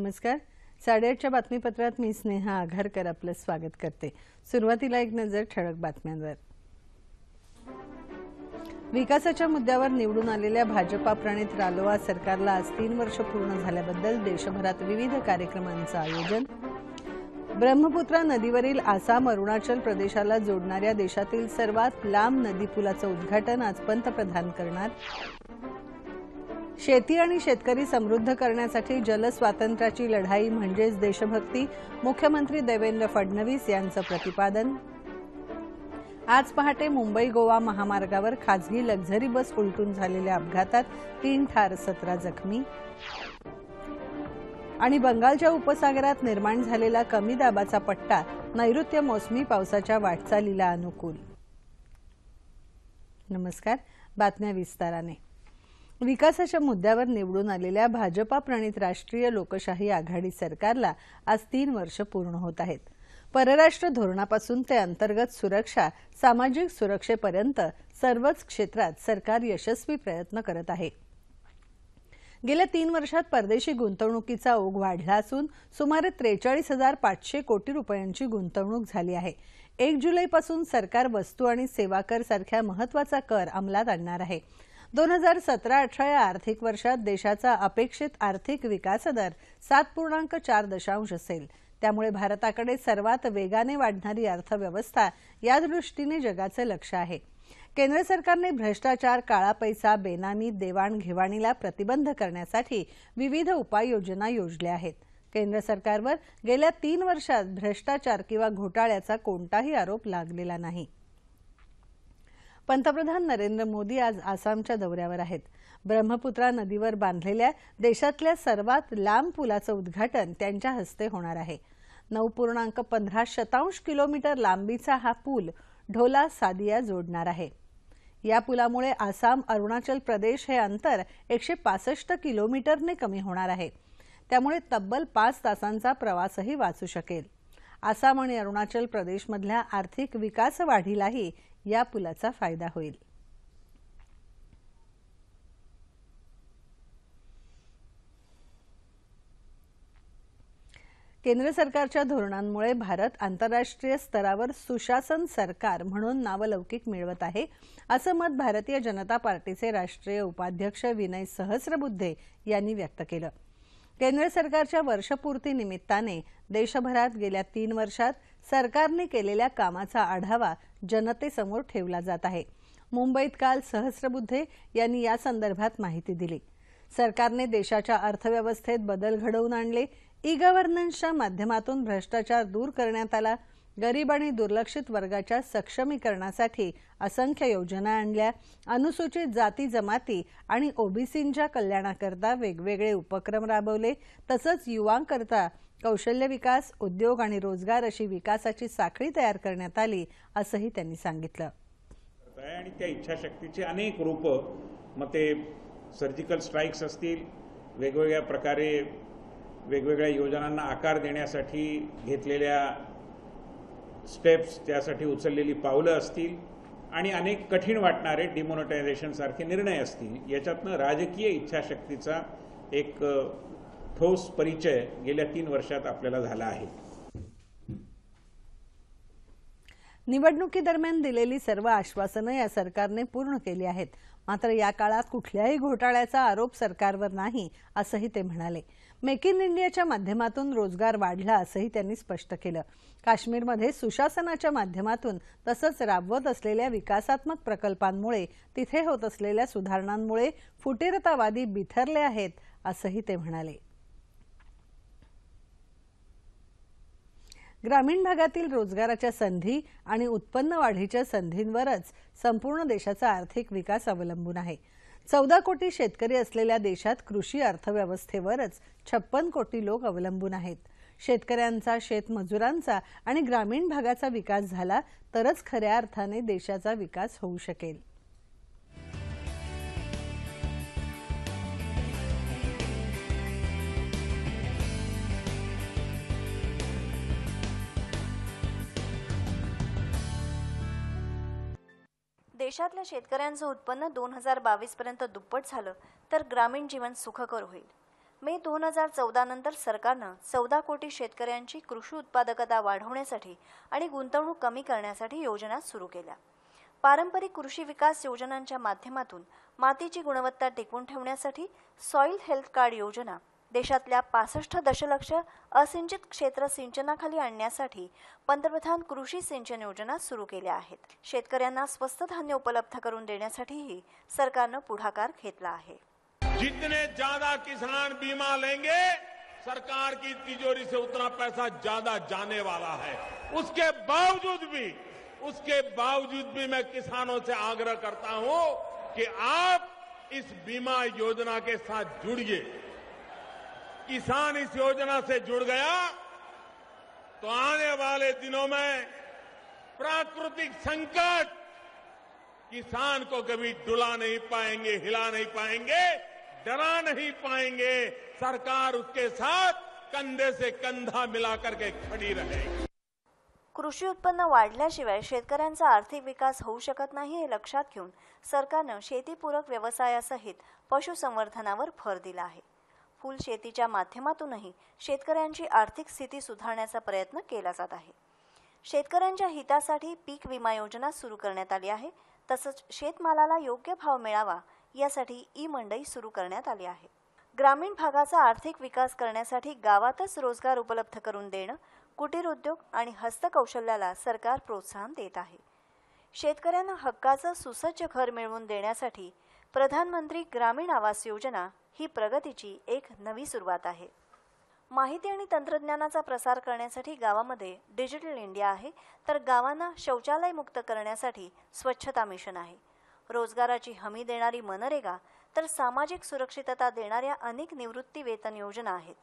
नमस्कार. 8:30च्या बातमीपत्रात मी स्नेहा आघारकर आपलं स्वागत करते. सुरुवातीला एक नजर ठळक बातम्यांवर. विकासाच्या मुद्द्यावर निवडून आलेल्या भाजपा प्रणित रालोआ सरकारला आज 3 वर्ष पूर्ण झाल्याबद्दल देशभरात विविध कार्यक्रमांचं आयोजन. ब्रह्मपुत्रा नदीवरील आसाम अरुणाचल प्रदेशाला जोडणाऱ्या देशातील सर्वात लांब नदीपुलाचं उद्घाटन आज पंतप्रधान करणार. शेती आणि शेतकरी समृद्ध करण्यासाठी जलस्वातंत्र्याची लढाई म्हणजेच देशभक्ती, मुख्यमंत्री देवेंद्र फडणवीस यांचं प्रतिपादन. आज पहाटे मुंबई गोवा महामार्गावर खासगी लक्झरी बस उलटून झालेल्या अपघातात 3 ठार 17 जखमी. आणि बंगालच्या उपसागरात निर्माण झालेला कमी दाबाचा पट्टा नैऋत्य मोसमी पावसाच्या वाटचालीला अनुकूल. नमस्कार. बातम्या विस्ताराने. विकासाच्या मुद्द्यावर निवडून आलेल्या भाजपा प्रणित राष्ट्रीय लोकशाही आघाडी सरकारला आज 3 वर्ष पूर्ण होत आहेत. परराष्ट्र धोरणापासून ते अंतर्गत सुरक्षा, सामाजिक सुरक्षेपर्यंत सर्वच क्षेत्रात सरकार यशस्वी प्रयत्न करत आहे. गेल्या 3 वर्षात परदेशी गुंतवणुकीचा ओघ वाढला असून सुमारे 43,500 कोटी रुपयांची गुंतवणूक झाली आहे. 1 जुलैपासून सरकार वस्तू आणि सेवा कर सारख्या महत्त्वाचा कर अंमलात आणणार आहे. 2017-18 या आर्थिक वर्षात देशाचा अपेक्षित आर्थिक विकास दर 7.4 असेल. त्यामुळे भारताकडे सर्वात वेगाने वाढणारी अर्थव्यवस्था या दृष्टीने जगाचं लक्ष आहे. केंद्र सरकारने भ्रष्टाचार, काळा पैसा, बेनामी देवाणघेवाणीला प्रतिबंध करण्यासाठी विविध उपाययोजना योजल्या आहेत. केंद्र सरकारवर गेल्या 3 वर्षात भ्रष्टाचार किंवा घोटाळ्याचा कोणताही आरोप लागलेला नाही. पंतप्रधान नरेंद्र मोदी आज आसामच्या दौऱ्यावर आहेत. ब्रह्मपुत्रा नदीवर बांधलेल्या देशातल्या सर्वात लांब पुलाचं उद्घाटन त्यांच्या हस्ते होणार आहे. 9.15 किलोमीटर लांबीचा हा पूल ढोला सादिया जोडणार आहे. या पुलामुळे आसाम अरुणाचल प्रदेश हे अंतर 165 किलोमीटरने कमी होणार आहे. त्यामुळे तब्बल 5 तासांचा प्रवासही वाचू शकेल. आसाम आणि अरुणाचल प्रदेशमधल्या आर्थिक विकास वाढीलाही या पुलाचा फायदा होईल. केंद्र सरकारच्या धोरणांमुळे भारत आंतरराष्ट्रीय स्तरावर सुशासन सरकार म्हणून नावलौकिक मिळवत आहे, असं मत भारतीय जनता पार्टीचे राष्ट्रीय उपाध्यक्ष विनय सहस्रबुद्धे यांनी व्यक्त केलं. केंद्र सरकारच्या वर्षपूर्ती निमित्ताने देशभरात गेल्या 3 वर्षात सरकारने केलेल्या कामाचा आढावा जनतेसमोर ठेवला जात आहे. मुंबईत काल सहस्रबुद्धे यांनी या संदर्भात माहिती दिली. सरकारने देशाच्या अर्थव्यवस्थेत बदल घडवून आणले. ई-गव्हर्नन्सच्या माध्यमातून भ्रष्टाचार दूर करण्यात आला. गरीब आणि दुर्लक्षित वर्गाच्या सक्षमीकरणासाठी असंख्य योजना आणल्या. अनुसूचित जाती जमाती आणि ओबीसींच्या कल्याणाकरता वेगवेगळे उपक्रम राबवले. तसंच युवांकरता कौशल्य विकास, उद्योग आणि रोजगार अशी विकासाची साखळी तयार करण्यात आली, असंही त्यांनी सांगितलं. आणि त्या इच्छाशक्तीचे अनेक रूप, मग ते सर्जिकल स्ट्राइक्स असतील, वेगवेगळ्या प्रकारे वेगवेगळ्या योजनांना आकार देण्यासाठी घेतलेल्या स्टेप्स, त्यासाठी उचललेली पावलं असतील आणि अनेक कठीण वाटणारे डिमोनेटायझेशन सारखे निर्णय असतील, याच्यातनं राजकीय इच्छाशक्तीचा एक ठोस परिचय गेल्या 3 वर्षात आपल्याला झाला आहे. निवडणुकीदरम्यान दिलेली सर्व आश्वासनं या सरकारने पूर्ण केली आहेत. मात्र या काळात कुठल्याही घोटाळ्याचा आरोप सरकारवर नाही, असंही ते म्हणाले. मेक इन इंडियाच्या माध्यमातून रोजगार वाढला, असंही त्यांनी स्पष्ट केलं. काश्मीरमध्ये सुशासनाच्या माध्यमातून तसंच राबवत असलेल्या विकासात्मक प्रकल्पांमुळे तिथे होत असलेल्या सुधारणांमुळे फुटीरतावादी बिथरले आहेत, असंही ते म्हणाले. ग्रामीण भागातील रोजगाराच्या संधी आणि उत्पन्न वाढीच्या संधींवरच संपूर्ण देशाचा आर्थिक विकास अवलंबून आहे. 14 कोटी शेतकरी असलेल्या देशात कृषी अर्थव्यवस्थेवरच 56 कोटी लोक अवलंबून आहेत. शेतकऱ्यांचा, शेतमजुरांचा आणि ग्रामीण भागाचा विकास झाला तरच खऱ्या अर्थाने देशाचा विकास होऊ शकेल. देशातल्या शेतकऱ्यांचं उत्पन्न 2022 पर्यंत दुप्पट झालं तर ग्रामीण जीवन सुखकर होईल. मे 2014 नंतर सरकारनं 14 कोटी शेतकऱ्यांची कृषी उत्पादकता वाढवण्यासाठी आणि गुंतवणूक कमी करण्यासाठी योजना सुरू केल्या. पारंपरिक कृषी विकास योजनांच्या माध्यमातून मातीची गुणवत्ता टिकवून ठेवण्यासाठी सॉइल हेल्थ कार्ड योजना, देशातल्या 65 दशलक्ष असिंचित क्षेत्र सिंचनाखाली आणण्यासाठी पंतप्रधान कृषी सिंचन योजना सुरू केल्या आहेत. शेतकऱ्यांना स्वस्त धान्य उपलब्ध करून देण्यासाठीही सरकारनं पुढाकार घेतला आहे. जितने ज्यादा किसान बीमा लेंगे, सरकार की तिजोरी से उतना पैसा ज्यादा जाने वाला है. उसके बावजूद भी मैं किसानों से आग्रह करता हूं कि आप इस बीमा योजना के साथ जुड़िए. किसान इस योजना से जुड़ गया तो आने वाले दिनों में प्राकृतिक संकट किसान को कभी डुला नहीं पाएंगे, हिला नहीं पाएंगे, डरा नहीं पाएंगे. सरकार उसके साथ कंधे से कंधा मिलाकर के खड़ी रहेगी. कृषी उत्पन्न वाढल्याशिवाय शेतकऱ्यांचा आर्थिक विकास होऊ शकत नाही हे लक्षात घेऊन सरकारनं शेतीपूरक व्यवसायासहित पशुसंवर्धनावर भर दिला आहे. फूल शेतीच्या माध्यमातूनही शेतकऱ्यांची आर्थिक स्थिती सुधारण्याचा प्रयत्न केला जात आहे. शेतकऱ्यांच्या हितासाठी पीक विमा योजना सुरू करण्यात आली आहे. तसंच शेतमालाला योग्य भाव मिळावा यासाठी ई-मंडई सुरू करण्यात आली आहे. ग्रामीण भागाचा आर्थिक विकास करण्यासाठी गावातच रोजगार उपलब्ध करून देणं, कुटीर उद्योग आणि हस्तकौशल्याला सरकार प्रोत्साहन देत आहे. शेतकऱ्यांना हक्काचं सुसज्ज घर मिळवून देण्यासाठी प्रधानमंत्री ग्रामीण आवास योजना ही प्रगतीची एक नवी सुरुवात आहे. माहिती आणि तंत्रज्ञानाचा प्रसार करण्यासाठी गावामध्ये डिजिटल इंडिया आहे, तर गावांना शौचालय मुक्त करण्यासाठी स्वच्छता मिशन आहे. रोजगाराची हमी देणारी मनरेगा, तर सामाजिक सुरक्षितता देणाऱ्या अनेक निवृत्ती वेतन योजना आहेत.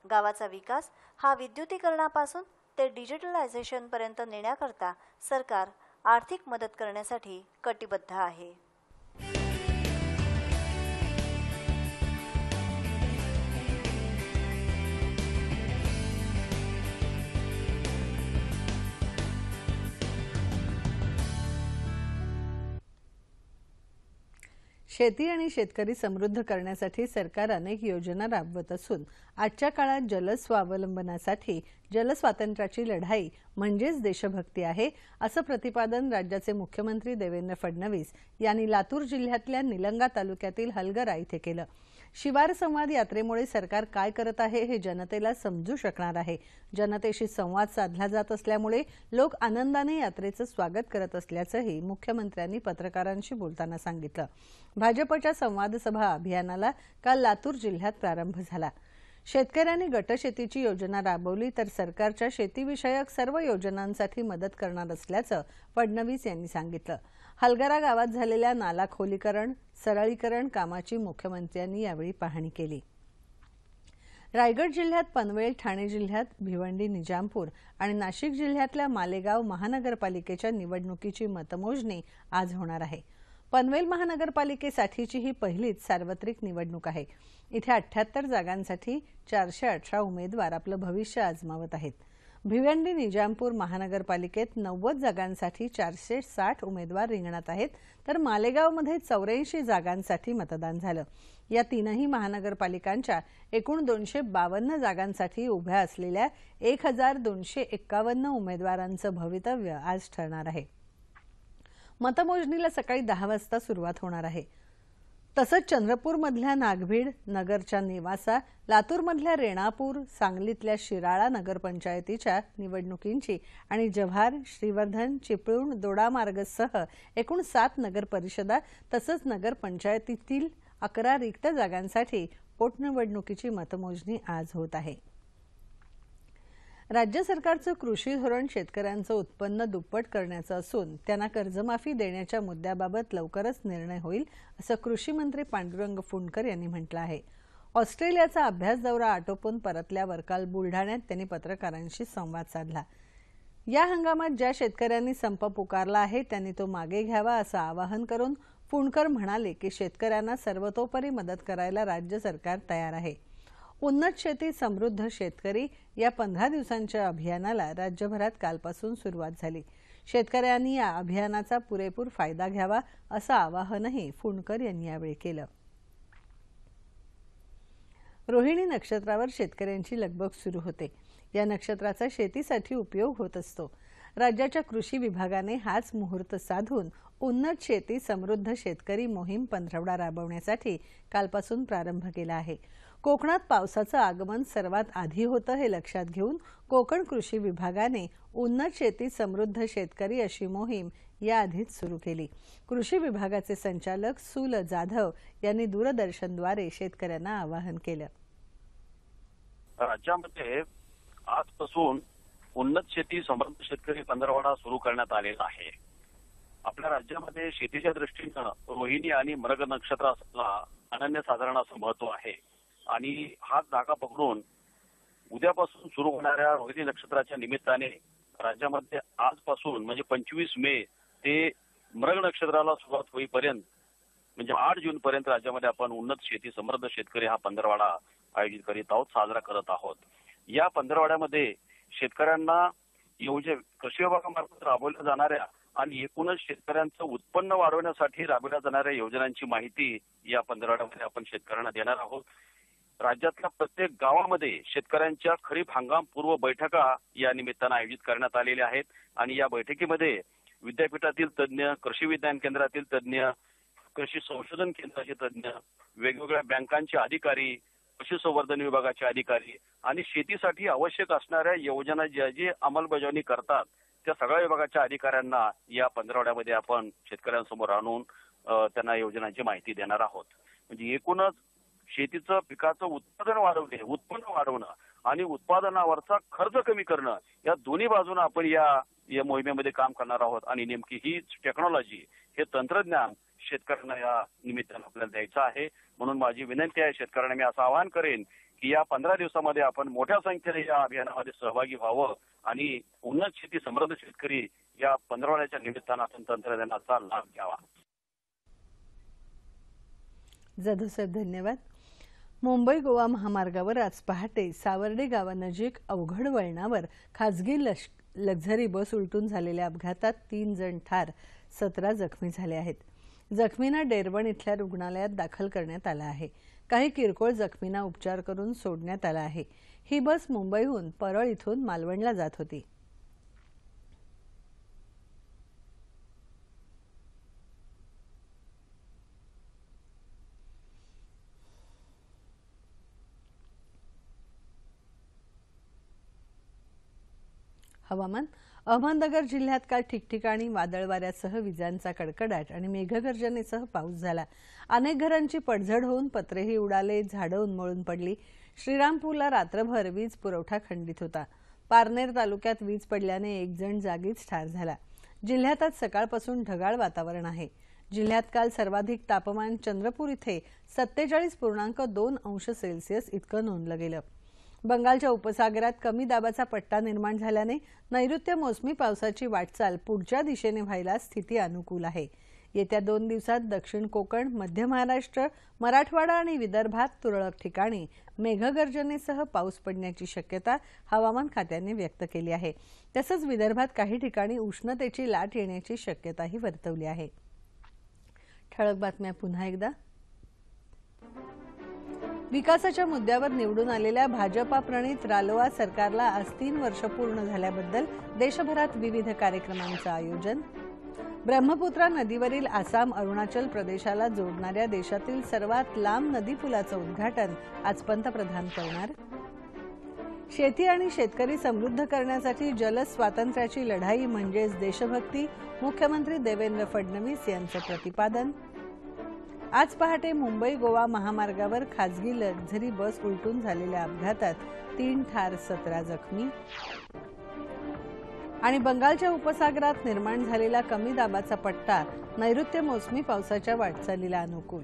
गावाचा विकास हा विद्युतीकरणापासून ते डिजिटलायझेशनपर्यंत नेण्याकरता सरकार आर्थिक मदत करण्यासाठी कटिबद्ध आहे. शेती आणि शेतकरी समृद्ध करण्यासाठी सरकार अनेक योजना राबवत असून आजच्या काळात जलस्वावलंबनासाठी जलस्वातंत्र्याची लढाई म्हणजेच देशभक्ती आहे, असं प्रतिपादन राज्याचे मुख्यमंत्री देवेंद्र फडणवीस यांनी लातूर जिल्ह्यातल्या निलंगा तालुक्यातील हलगरा इथे केलं. शिवार संवाद यात्रेमुळे सरकार काय करत आहे हे जनतेला समजू शकणार आहे. जनतेशी संवाद साधला जात असल्यामुळे लोक आनंदाने यात्रेचं स्वागत करत असल्याचंही मुख्यमंत्र्यांनी पत्रकारांशी बोलताना सांगितलं. भाजपच्या संवाद सभा अभियानाला काल लातूर जिल्ह्यात प्रारंभ झाला. शेतकऱ्यांनी गटशेतीची योजना राबवली तर सरकारच्या शेतीविषयक सर्व योजनांसाठी मदत करणार असल्याचं फडणवीस यांनी सांगितलं. हलगरा गावात झालेल्या नाला खोलीकरण, सरळीकरण कामाची मुख्यमंत्र्यांनी यावेळी पाहणी केली. रायगड जिल्ह्यात पनवेल, ठाणे जिल्ह्यात भिवंडी, निजामपूर आणि नाशिक जिल्ह्यातल्या मालेगाव महानगरपालिकेच्या निवडणुकीची मतमोजणी आज होणार आहे. पनवेल महानगरपालिकेसाठीची ही पहिलीच सार्वत्रिक निवडणूक आहे. इथे 78 जागांसाठी 418 उमेदवार आपलं भविष्य आजमावत आहेत. भिवंडी, निजामपूर महानगरपालिकेत 90 जागांसाठी 460 उमेदवार रिंगणात आहेत, तर मालेगावमध्ये 84 जागांसाठी मतदान झालं. या तीनही महानगरपालिकांच्या एकूण 252 जागांसाठी उभ्या असलेल्या 1251 उमेदवारांचं भवितव्य आज ठरणार आहे. मतमोजणीला सकाळी 10 वाजता सुरुवात होणार आहे. तसंच चंद्रपूरमधल्या नागभीड, नगरच्या नेवासा, लातूरमधल्या रेणापूर, सांगलीतल्या शिराळा नगरपंचायतीच्या निवडणुकींची आणि जव्हार, श्रीवर्धन, चिपळूण, दोडामार्गसह एकूण 7 नगरपरिषदा तसंच नगरपंचायतीतील 11 रिक्त जागांसाठी पोटनिवडणुकीची मतमोजणी आज होत आहे. राज्य सरकारचं कृषी धोरण शेतकऱ्यांचं उत्पन्न दुप्पट करण्याचं असून त्यांना कर्जमाफी देण्याच्या मुद्द्याबाबत लवकरच निर्णय होईल, असं कृषी मंत्री पांडुरंग फुंडकर यांनी म्हटलं आहे. ऑस्ट्रेलियाचा अभ्यास दौरा आटोपून परतल्यावर काल बुलढाण्यात त्यांनी पत्रकारांशी संवाद साधला. या हंगामात ज्या शेतकऱ्यांनी संप पुकारला आहे त्यांनी तो मागे घ्यावा असं आवाहन करून फुंडकर म्हणाले की शेतकऱ्यांना सर्वतोपरी मदत करायला राज्य सरकार तयार आहे. उन्नत शेती समृद्ध शेतकरी या 15 दिवसांच्या अभियानाला राज्यभरात कालपासून सुरुवात झाली. शेतकऱ्यांनी या अभियानाचा पुरेपूर फायदा घ्यावा असं आवाहनही फुंडकर यांनी यावेळी केलं. रोहिणी नक्षत्रावर शेतकऱ्यांची लगबग सुरू होते। या नक्षत्राचा शेतीसाठी उपयोग होत असतो। राज्याच्या कृषी विभागाने हाच मुहूर्त साधून उन्नत शेती समृद्ध शेतकरी मोहीम पंधरवडा राबवण्यासाठी कालपासून प्रारंभ केला आहे। कोकणात पावसाचं आगमन सर्वात आधी होतं हे लक्षात घेऊन कोकण कृषी विभागाने उन्नत शेती समृद्ध शेतकरी अशी मोहीम याआधीच सुरू केली। कृषी विभागाचे संचालक सुल जाधव यांनी दूरदर्शनद्वारे शेतकऱ्यांना आवाहन केलं। राज्यामध्ये आजपासून उन्नत शेती समृद्ध शेतकरी पंधरवडा सुरू करण्यात आलेला आहे। आपल्या राज्यामध्ये शेतीच्या दृष्टीनं रोहिणी आणि मृग नक्षत्राला अनन्यसाधारण असं महत्व आहे आणि हाच धागा पकडून उद्यापासून सुरू होणाऱ्या रोहिणी नक्षत्राच्या निमित्ताने राज्यामध्ये आजपासून म्हणजे 25 मे ते मृग नक्षत्राला सुरुवात होईपर्यंत म्हणजे 8 जून पर्यंत राज्यामध्ये आपण उन्नत शेती समृद्ध शेतकरी हा पंधरवडा आयोजित करीत आहोत, साजरा करत आहोत। या पंधरवड्यामध्ये शेतकऱ्यांना कृषी विभागामार्फत राबवल्या जाणाऱ्या आणि एकूणच शेतकऱ्यांचं उत्पन्न वाढवण्यासाठी राबवल्या जाणाऱ्या योजनांची माहिती या पंधरवड्यामध्ये आपण शेतकऱ्यांना देणार आहोत। राज्यातल्या प्रत्येक गावामध्ये शेतकऱ्यांच्या खरीप हंगाम पूर्व बैठका या निमित्तानं आयोजित करण्यात आलेल्या आहेत आणि या बैठकीमध्ये विद्यापीठातील तज्ज्ञ, कृषी विज्ञान केंद्रातील तज्ज्ञ, कृषी संशोधन केंद्राचे तज्ज्ञ, वेगवेगळ्या बँकांचे अधिकारी, पशुसंवर्धन विभागाचे अधिकारी आणि शेतीसाठी आवश्यक असणाऱ्या योजना ज्या जी अंमलबजावणी करतात त्या सगळ्या विभागाच्या अधिकाऱ्यांना या पंधरवड्यामध्ये आपण शेतकऱ्यांसमोर आणून त्यांना योजनांची माहिती देणार आहोत। म्हणजे एकूणच शेतीचं पिकाचं उत्पन्न वाढवणं आणि उत्पादनावरचा खर्च कमी करणं या दोन्ही बाजूने आपण या मोहिमेमध्ये काम करणार आहोत आणि नेमकी ही टेक्नॉलॉजी हे तंत्रज्ञान शेतकऱ्यांना या निमित्तानं आपल्याला द्यायचं आहे। म्हणून माझी विनंती आहे शेतकऱ्यांना मी असं आवाहन करेन की या 15 दिवसामध्ये आपण मोठ्या संख्येने या अभियानामध्ये सहभागी व्हावं आणि उन्नत शेती समृद्ध शेतकरी या पंधरवड्याच्या निमित्तानं आपण तंत्रज्ञानाचा लाभ घ्यावा। जाधव साहेब धन्यवाद। मुंबई गोवा महामार्गावर आज पहाटे सावर्डे गावानजीक अवघड वळणावर खासगी लक्झरी बस उलटून झालेल्या अपघातात 3 जण ठार, 17 जखमी झाले आहेत। जखमींना डेरवण इथल्या रुग्णालयात दाखल करण्यात आलं आहे। काही किरकोळ जखमींना उपचार करून सोडण्यात आला आहे। ही बस मुंबईहून परळ इथून मालवणला जात होती। हवामान। अहमदनगर जिल्ह्यात काल ठिकठिकाणी वादळ वाऱ्यासह विजांचा कडकडाट आणि मेघगर्जनेसह पाऊस झाला। अनेक घरांची पडझड होऊन पत्रेही उडाले, झाडं उन्मळून पडली। श्रीरामपूरला रात्रभर वीज पुरवठा खंडित होता। पारनेर तालुक्यात वीज पडल्याने 1 जण जागीच ठार झाला। जिल्ह्यात आज सकाळपासून ढगाळ वातावरण आहे। जिल्ह्यात काल सर्वाधिक तापमान चंद्रपूर इथे 47.2 अंश सेल्सिअस इतकं नोंदलं गेलं। बंगालच्या उपसागरात कमी दाबाचा पट्टा निर्माण झाल्याने नैऋत्य मोसमी पावसाची वाटचाल पुढच्या दिशेने व्हायला स्थिती अनुकूल आहे। येत्या 2 दिवसात दक्षिण कोकण, मध्य महाराष्ट्र, मराठवाडा आणि विदर्भात तुरळक ठिकाणी मेघगर्जनेसह पाऊस पडण्याची शक्यता हवामान खात्याने व्यक्त केली आहे। तसंच विदर्भात काही ठिकाणी उष्णतेची लाट येण्याची शक्यताही वर्तवली आहे। ठळक बातम्या पुन्हा एकदा। विकासाच्या मुद्द्यावर निवडून आलेल्या भाजपा प्रणित रालोआ सरकारला आज 3 वर्ष पूर्ण झाल्याबद्दल देशभरात विविध कार्यक्रमांचं आयोजन। ब्रह्मपुत्रा नदीवरील आसाम अरुणाचल प्रदेशाला जोडणाऱ्या देशातील सर्वात लांब नदीपुलाचं उद्घाटन आज पंतप्रधान करणार। शेती आणि शेतकरी समृद्ध करण्यासाठी जल स्वातंत्र्याची लढाई म्हणजेच देशभक्ती, मुख्यमंत्री देवेंद्र फडणवीस यांचं प्रतिपादन। आज पहाटे मुंबई गोवा महामार्गावर खासगी लक्झरी बस उलटून झालेल्या अपघातात 3 ठार, 17 जखमी। आणि बंगालच्या उपसागरात निर्माण झालेला कमी दाबाचा पट्टा नैऋत्य मोसमी पावसाच्या वाटचालीला अनुकूल।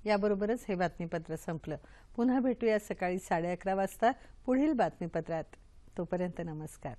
याबरोबरच हे बातमीपत्र संपलं। पुन्हा भेटूया सकाळी 11:30 वाजता पुढील बातमीपत्रात। तोपर्यंत नमस्कार।